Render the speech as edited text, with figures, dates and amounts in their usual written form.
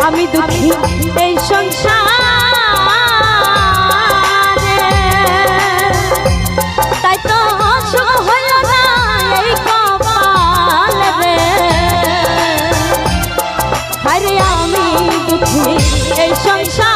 আমি দুঃখী এই সংসারে তাই তো সুখ হইল না এই কপাল রে আরে আমি দুঃখী এই সংসার